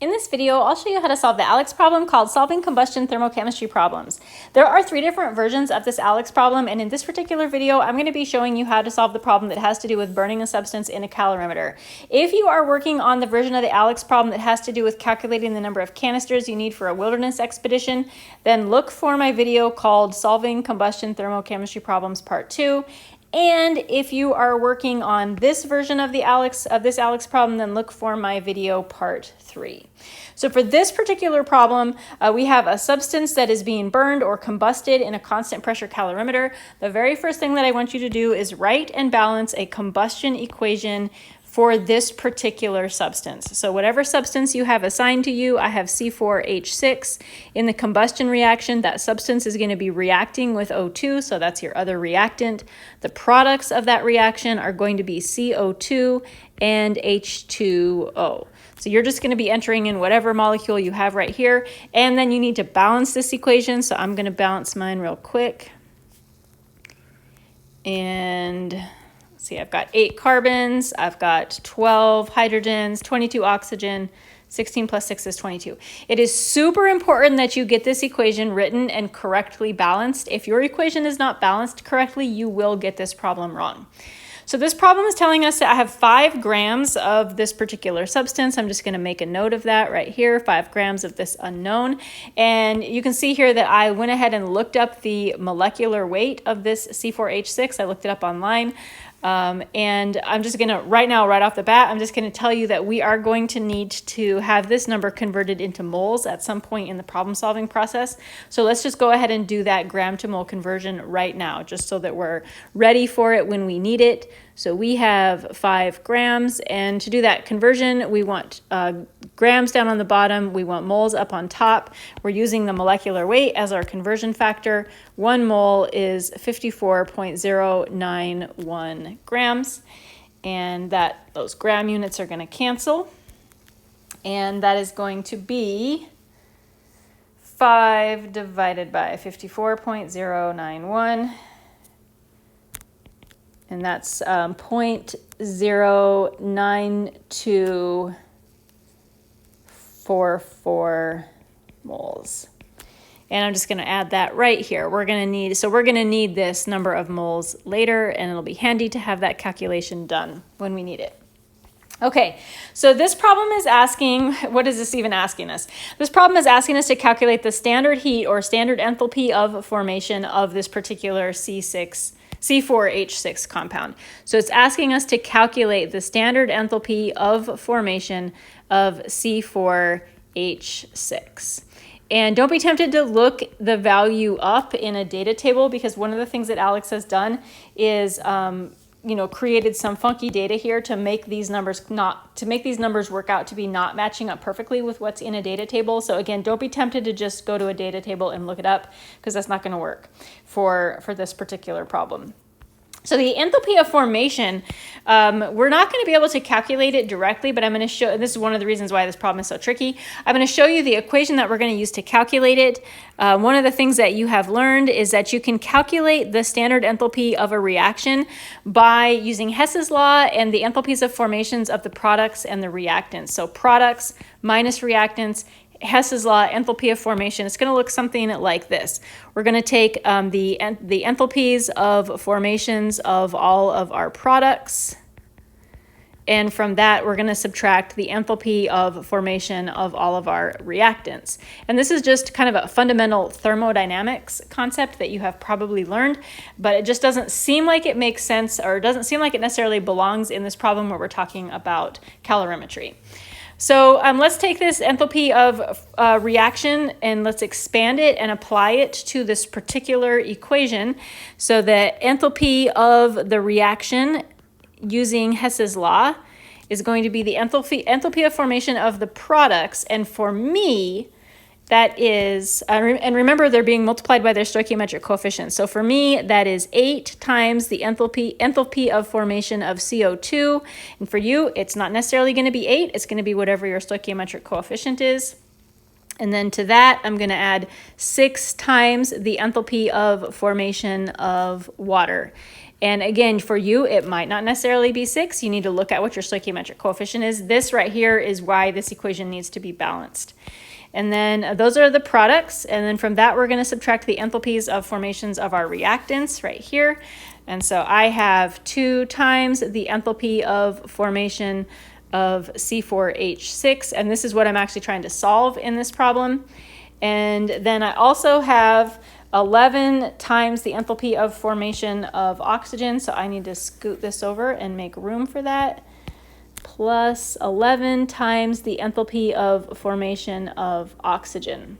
In this video, I'll show you how to solve the ALEKS problem called Solving Combustion Thermochemistry Problems. There are 3 different versions of this ALEKS problem, and in this particular video, I'm going to be showing you how to solve the problem that has to do with burning a substance in a calorimeter. If you are working on the version of the ALEKS problem that has to do with calculating the number of canisters you need for a wilderness expedition, then look for my video called Solving Combustion Thermochemistry Problems Part 2. And if you are working on this version of the ALEKS problem, then look for my video part 3. So for this particular problem, we have a substance that is being burned or combusted in a constant pressure calorimeter. The very first thing that I want you to do is write and balance a combustion equation for this particular substance. So whatever substance you have assigned to you, I have C4H6. In the combustion reaction, that substance is going to be reacting with O2, so that's your other reactant. The products of that reaction are going to be CO2 and H2O. So you're just going to be entering in whatever molecule you have right here, and then you need to balance this equation. So I'm going to balance mine real quick. And see, I've got 8 carbons, I've got 12 hydrogens, 22 oxygen, 16 plus 6 is 22. It is super important that you get this equation written and correctly balanced. If your equation is not balanced correctly, you will get this problem wrong. So this problem is telling us that I have 5 grams of this particular substance. I'm just going to make a note of that right here, 5 grams of this unknown. And you can see here that I went ahead and looked up the molecular weight of this C4H6. I looked it up online. And I'm just going to, right now, right off the bat, I'm just going to tell you that we are going to need to have this number converted into moles at some point in the problem solving process. So let's just go ahead and do that gram to mole conversion right now, just so that we're ready for it when we need it. So we have 5 grams, and to do that conversion, we want grams down on the bottom, we want moles up on top. We're using the molecular weight as our conversion factor. 1 mole is 54.091 grams, and those gram units are going to cancel, and that is going to be 5 divided by 54.091. And that's 0.09244 moles. And I'm just going to add that right here. We're going to need this number of moles later, and it'll be handy to have that calculation done when we need it. Okay, so this problem is asking, what is this even asking us? This problem is asking us to calculate the standard heat or standard enthalpy of formation of this particular C4H6 compound. So it's asking us to calculate the standard enthalpy of formation of C4H6. And don't be tempted to look the value up in a data table, because one of the things that ALEKS has done is created some funky data here to make these numbers work out to be not matching up perfectly with what's in a data table. So again, don't be tempted to just go to a data table and look it up, because that's not going to work for this particular problem. So the enthalpy of formation, we're not going to be able to calculate it directly, but I'm going to show, and this is one of the reasons why this problem is so tricky. I'm going to show you the equation that we're going to use to calculate it. One of the things that you have learned is that you can calculate the standard enthalpy of a reaction by using Hess's law and the enthalpies of formations of the products and the reactants. So products minus reactants, Hess's law, enthalpy of formation. It's going to look something like this. We're going to take the enthalpies of formations of all of our products, and from that we're going to subtract the enthalpy of formation of all of our reactants. And this is just kind of a fundamental thermodynamics concept that you have probably learned, but it just doesn't seem like it makes sense, or it doesn't seem like it necessarily belongs in this problem where we're talking about calorimetry. So let's take this enthalpy of reaction and let's expand it and apply it to this particular equation. So the enthalpy of the reaction using Hess's law is going to be the enthalpy of formation of the products. And for me, that is, and remember, they're being multiplied by their stoichiometric coefficient. So for me, that is 8 times the enthalpy of formation of CO2. And for you, it's not necessarily going to be 8. It's going to be whatever your stoichiometric coefficient is. And then to that, I'm going to add 6 times the enthalpy of formation of water. And again, for you, it might not necessarily be 6. You need to look at what your stoichiometric coefficient is. This right here is why this equation needs to be balanced. And then those are the products. And then from that, we're going to subtract the enthalpies of formations of our reactants right here. And so I have 2 times the enthalpy of formation of C4H6. And this is what I'm actually trying to solve in this problem. And then I also have 11 times the enthalpy of formation of oxygen. So I need to scoot this over and make room for that. Plus 11 times the enthalpy of formation of oxygen.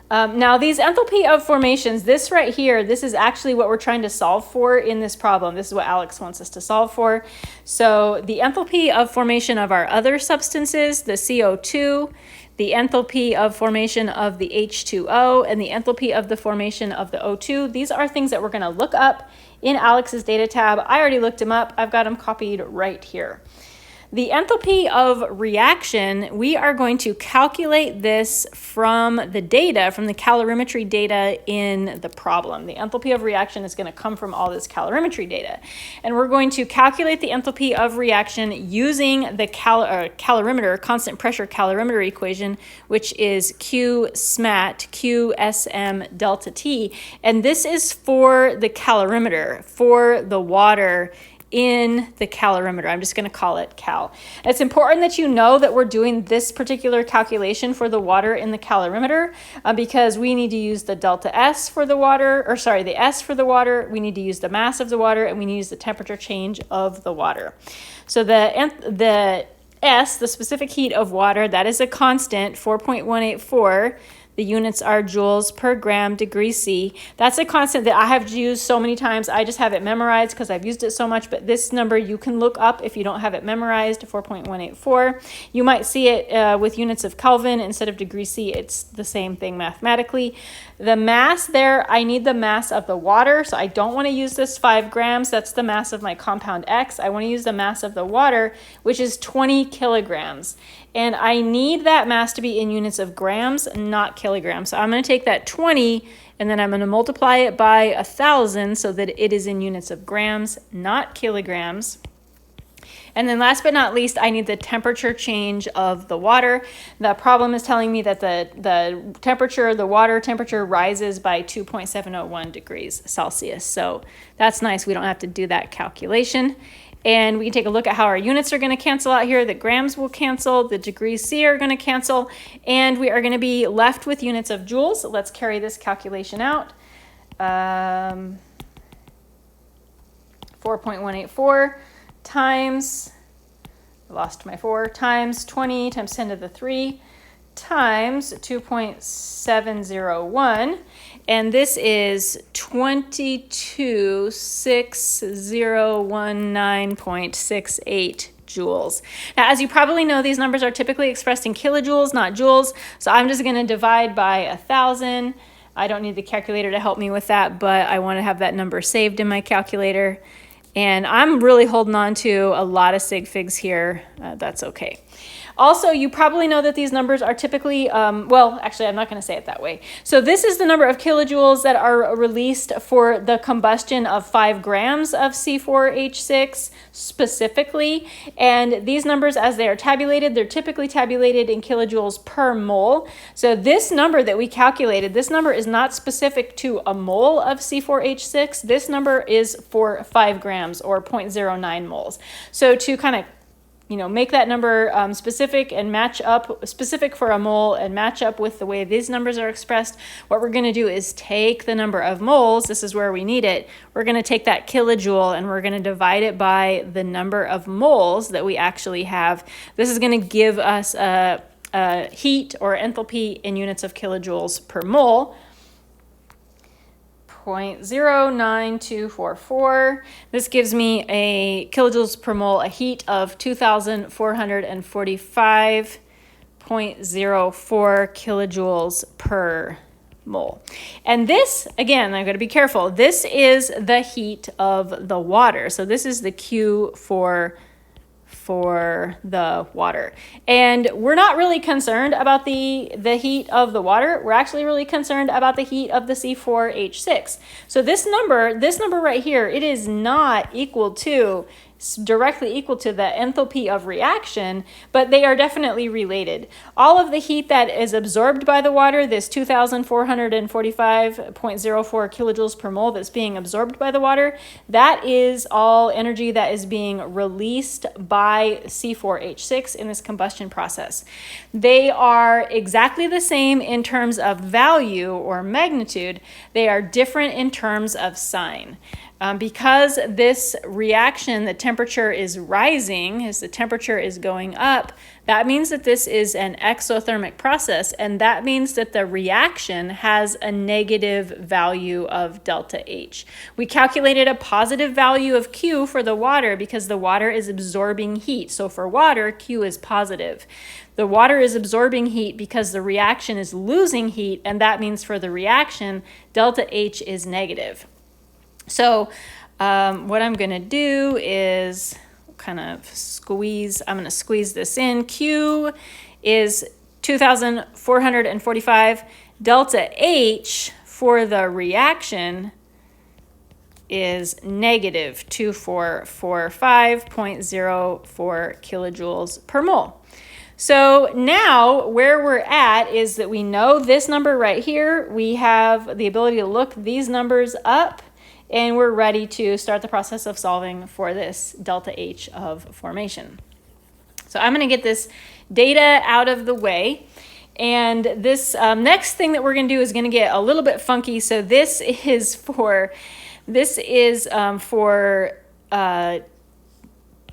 Now these enthalpy of formations, this right here, this is actually what we're trying to solve for in this problem. This is what ALEKS wants us to solve for. So the enthalpy of formation of our other substances, the CO2, the enthalpy of formation of the H2O, and the enthalpy of the formation of the O2. These are things that we're going to look up in ALEKS's data tab. I already looked them up. I've got them copied right here. The enthalpy of reaction, we are going to calculate this from the data, from the calorimetry data in the problem. The enthalpy of reaction is going to come from all this calorimetry data. And we're going to calculate the enthalpy of reaction using the calorimeter, constant pressure calorimeter equation, which is Q SMAT, QSM delta T. And this is for the calorimeter, for the water in the calorimeter. I'm just going to call it cal. It's important that you know that we're doing this particular calculation for the water in the calorimeter because we need to use the delta S for the water, or sorry, the S for the water. We need to use the mass of the water, and we need to use the temperature change of the water. So the S, the specific heat of water, that is a constant, 4.184. The units are joules per gram degree C. That's a constant that I have used so many times. I just have it memorized because I've used it so much, but this number you can look up if you don't have it memorized, 4.184. You might see it with units of Kelvin instead of degree C. It's the same thing mathematically. The mass there, I need the mass of the water, so I don't want to use this 5 grams. That's the mass of my compound X. I want to use the mass of the water, which is 20 kilograms. And I need that mass to be in units of grams, not kilograms. So I'm going to take that 20 and then I'm going to multiply it by 1,000 so that it is in units of grams, not kilograms. And then last but not least, I need the temperature change of the water. The problem is telling me that the temperature, the water temperature rises by 2.701 degrees Celsius. So that's nice. We don't have to do that calculation. And we can take a look at how our units are going to cancel out here. The grams will cancel, the degrees C are going to cancel, and we are going to be left with units of joules. Let's carry this calculation out. 4.184 times, I lost my 4, times 20 times 10 to the 3 times 2.701. And this is 226019.68 joules. Now, as you probably know, these numbers are typically expressed in kilojoules, not joules. So I'm just going to divide by 1,000. I don't need the calculator to help me with that, but I want to have that number saved in my calculator. And I'm really holding on to a lot of sig figs here. That's okay. Also, you probably know that these numbers are typically, well, actually, I'm not going to say it that way. So this is the number of kilojoules that are released for the combustion of 5 grams of C4H6 specifically. And these numbers, as they are tabulated, they're typically tabulated in kilojoules per mole. So this number that we calculated, this number is not specific to a mole of C4H6. This number is for 5 grams or 0.09 moles. So to kind of make that number specific and match up, specific for a mole and match up with the way these numbers are expressed, what we're going to do is take the number of moles, this is where we need it, we're going to take that kilojoule and we're going to divide it by the number of moles that we actually have. This is going to give us a heat or enthalpy in units of kilojoules per mole. 0.09244. This gives me a kilojoules per mole, a heat of 2,445.04 kilojoules per mole. And this, again, I've got to be careful. This is the heat of the water. So this is the Q for for the water. And we're not really concerned about the heat of the water. We're actually really concerned about the heat of the C4H6. So this number right here, it is not directly equal to the enthalpy of reaction, but they are definitely related. All of the heat that is absorbed by the water, this 2,445.04 kilojoules per mole that's being absorbed by the water, that is all energy that is being released by C4H6 in this combustion process. They are exactly the same in terms of value or magnitude. They are different in terms of sign. Because this reaction, the temperature is rising, as the temperature is going up, that means that this is an exothermic process, and that means that the reaction has a negative value of delta H. We calculated a positive value of Q for the water because the water is absorbing heat. So for water, Q is positive. The water is absorbing heat because the reaction is losing heat, and that means for the reaction, delta H is negative. So what I'm going to do is kind of I'm going to squeeze this in. Q is 2,445. Delta H for the reaction is negative 2445.04 kilojoules per mole. So now where we're at is that we know this number right here. We have the ability to look these numbers up, and we're ready to start the process of solving for this delta H of formation. So I'm going to get this data out of the way. And this next thing that we're going to do is going to get a little bit funky. So this is for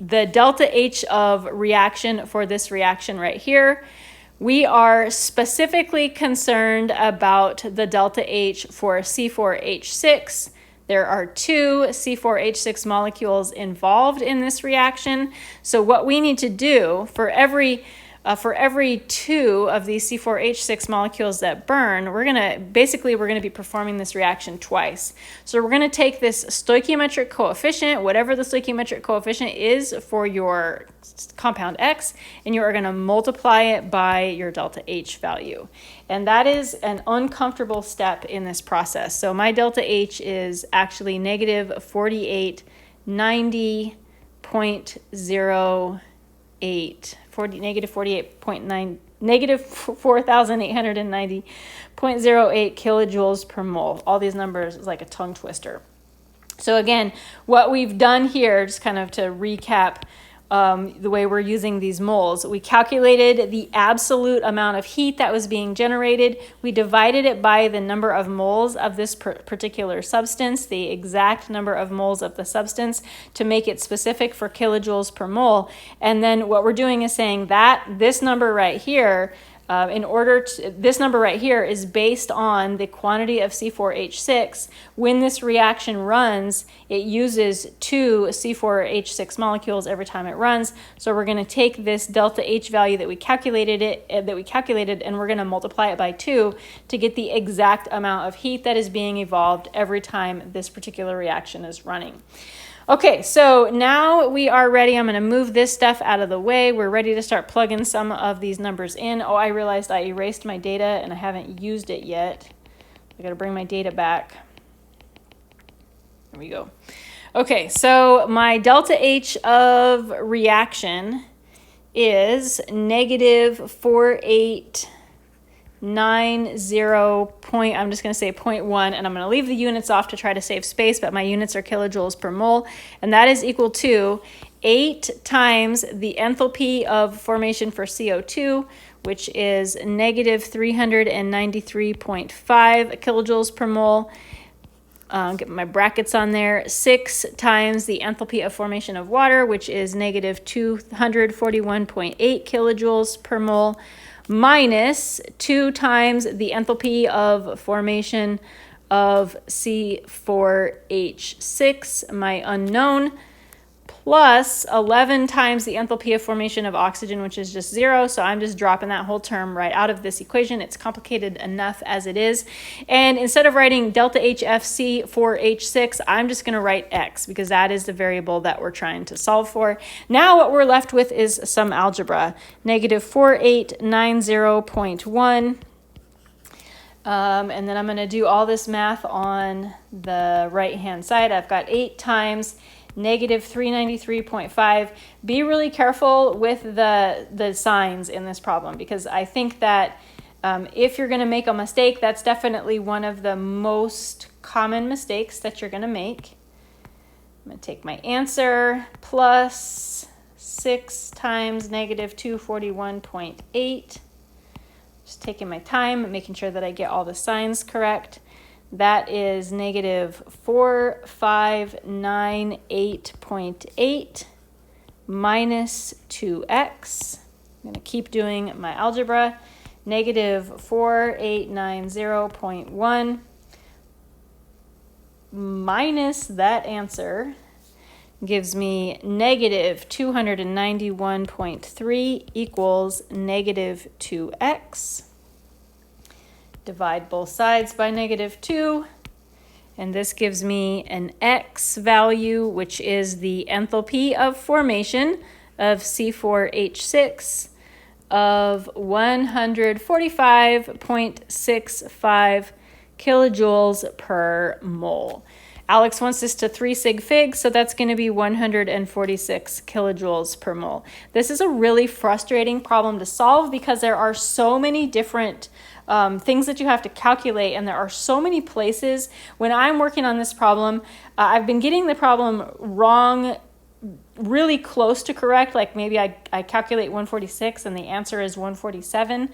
the delta H of reaction for this reaction right here. We are specifically concerned about the delta H for C4H6. There are 2 C4H6 molecules involved in this reaction. So what we need to do for every 2 of these C4H6 molecules that burn, we're going to be performing this reaction twice. So we're going to take this stoichiometric coefficient, whatever the stoichiometric coefficient is for your compound X, and you are going to multiply it by your delta H value. And that is an uncomfortable step in this process. So my delta H is actually negative 4890.08. Negative 48.9, negative 4,890.08 kilojoules per mole. All these numbers is like a tongue twister. So again, what we've done here, just kind of to recap the way we're using these moles, we calculated the absolute amount of heat that was being generated. We divided it by the number of moles of this particular substance, the exact number of moles of the substance, to make it specific for kilojoules per mole. And then what we're doing is saying that this number right here, this number right here is based on the quantity of C4H6. When this reaction runs, it uses 2 C4H6 molecules every time it runs. So we're going to take this delta H value that we calculated, and we're going to multiply it by 2 to get the exact amount of heat that is being evolved every time this particular reaction is running. Okay, so now we are ready. I'm going to move this stuff out of the way. We're ready to start plugging some of these numbers in. Oh, I realized I erased my data and I haven't used it yet. I got to bring my data back. There we go. Okay, so my delta H of reaction is negative 4890 point, I'm just going to say 0.1, and I'm going to leave the units off to try to save space, but my units are kilojoules per mole, and that is equal to 8 times the enthalpy of formation for CO2, which is negative 393.5 kilojoules per mole. Get my brackets on there. 6 times the enthalpy of formation of water, which is negative 241.8 kilojoules per mole, minus 2 times the enthalpy of formation of C4H6, my unknown, plus 11 times the enthalpy of formation of oxygen, which is just 0. So I'm just dropping that whole term right out of this equation. It's complicated enough as it is. And instead of writing delta HFC for H6, I'm just going to write X because that is the variable that we're trying to solve for. Now what we're left with is some algebra. Negative 4890.1. And then I'm going to do all this math on the right-hand side. I've got 8 times negative 393.5. Be really careful with the signs in this problem because I think that if you're going to make a mistake, that's definitely one of the most common mistakes that you're going to make. I'm going to take my answer plus 6 times negative 241.8. Just taking my time, making sure that I get all the signs correct. That is negative 4598.8 minus 2x. I'm going to keep doing my algebra. Negative 4890.1 minus that answer gives me negative 291.3 equals negative 2x. Divide both sides by negative 2, and this gives me an x value, which is the enthalpy of formation of C4H6 of 145.65 kilojoules per mole. ALEKS wants this to 3 sig fig, so that's going to be 146 kilojoules per mole. This is a really frustrating problem to solve because there are so many different things that you have to calculate, and there are so many places. When I'm working on this problem, I've been getting the problem wrong really close to correct, like maybe I calculate 146 and the answer is 147,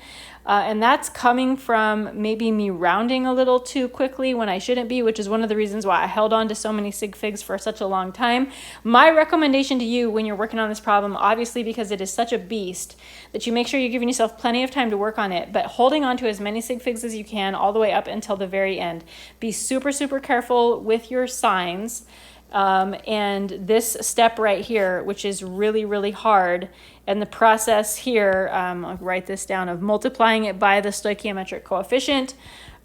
and that's coming from maybe me rounding a little too quickly when I shouldn't be, which is one of the reasons why I held on to so many sig figs for such a long time. My recommendation to you when you're working on this problem, obviously because it is such a beast, that you make sure you're giving yourself plenty of time to work on it, but holding on to as many sig figs as you can all the way up until the very end. Be super, super careful with your signs. And this step right here, which is really, really hard, and the process here, I'll write this down, of multiplying it by the stoichiometric coefficient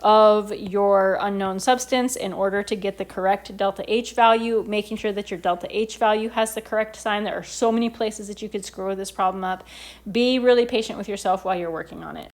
of your unknown substance in order to get the correct delta H value, making sure that your delta H value has the correct sign. There are so many places that you could screw this problem up. Be really patient with yourself while you're working on it.